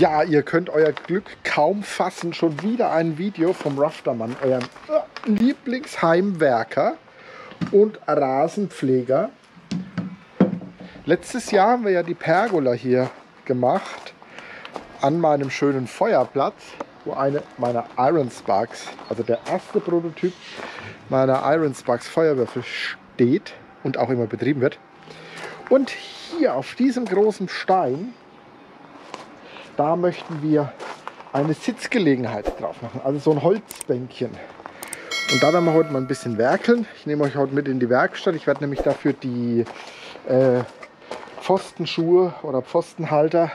Ja, ihr könnt euer Glück kaum fassen. Schon wieder ein Video vom Raftaman, eurem Lieblingsheimwerker und Rasenpfleger. Letztes Jahr haben wir ja die Pergola hier gemacht an meinem schönen Feuerplatz, wo eine meiner IRRON SPARKS, also der erste Prototyp meiner IRRON SPARKS Feuerwürfel steht und auch immer betrieben wird. Und hier auf diesem großen Stein, da möchten wir eine Sitzgelegenheit drauf machen, also so ein Holzbänkchen. Und da werden wir heute mal ein bisschen werkeln. Ich nehme euch heute mit in die Werkstatt. Ich werde nämlich dafür die Pfostenschuhe oder Pfostenhalter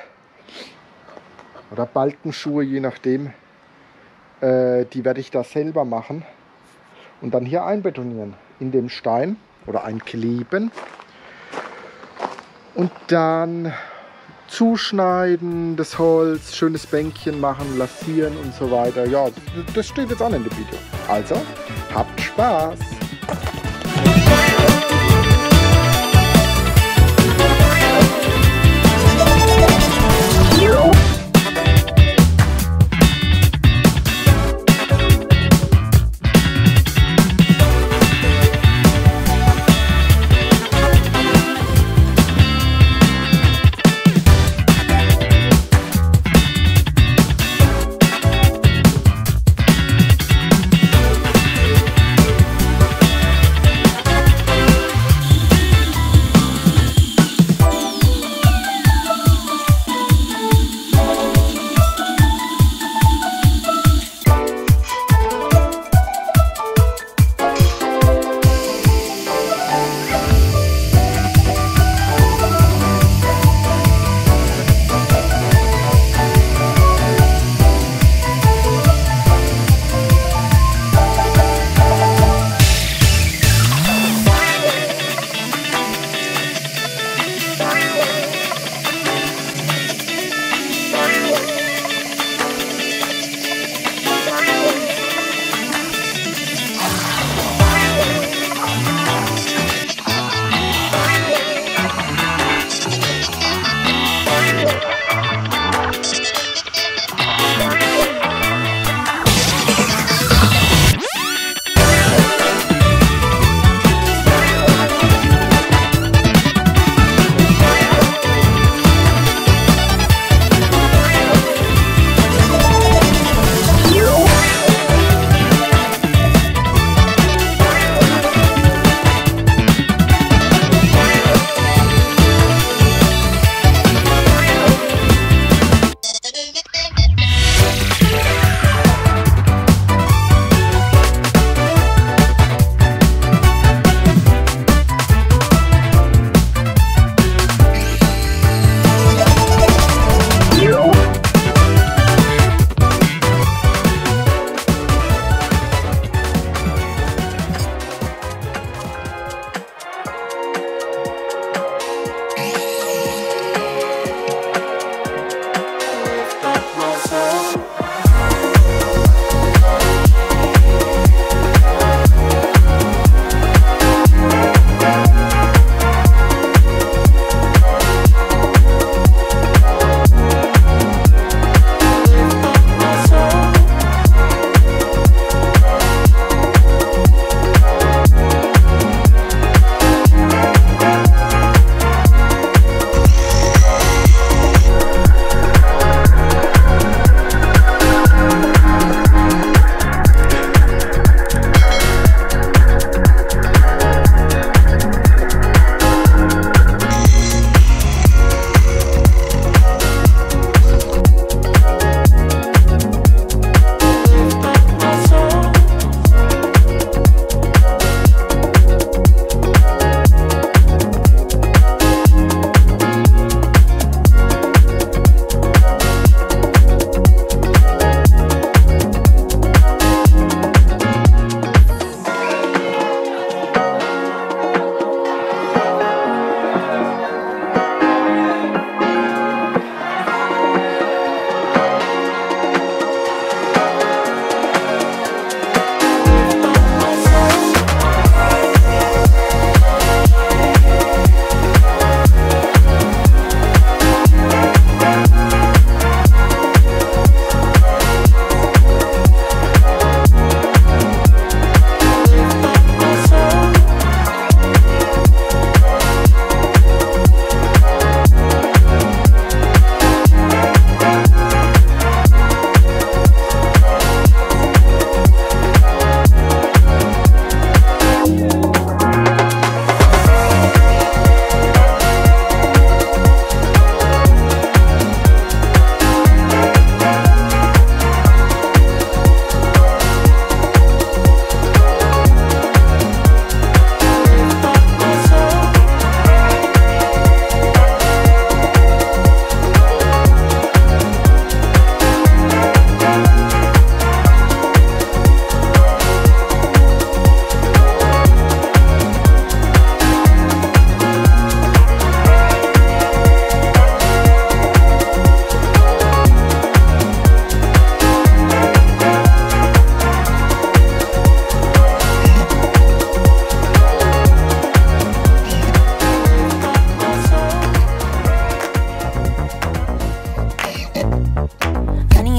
oder Balkenschuhe, je nachdem, die werde ich da selber machen und dann hier einbetonieren in dem Stein oder einkleben und dann zuschneiden, das Holz, schönes Bänkchen machen, lassieren und so weiter. Ja, das steht jetzt an in dem Video. Also, habt Spaß!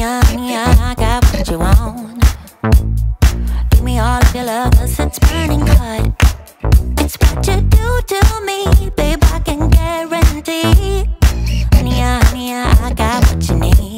honey, I got what you want. Give me all of your love, 'cause it's burning hot. It's what you do to me, babe, I can guarantee. Honey, I got what you need.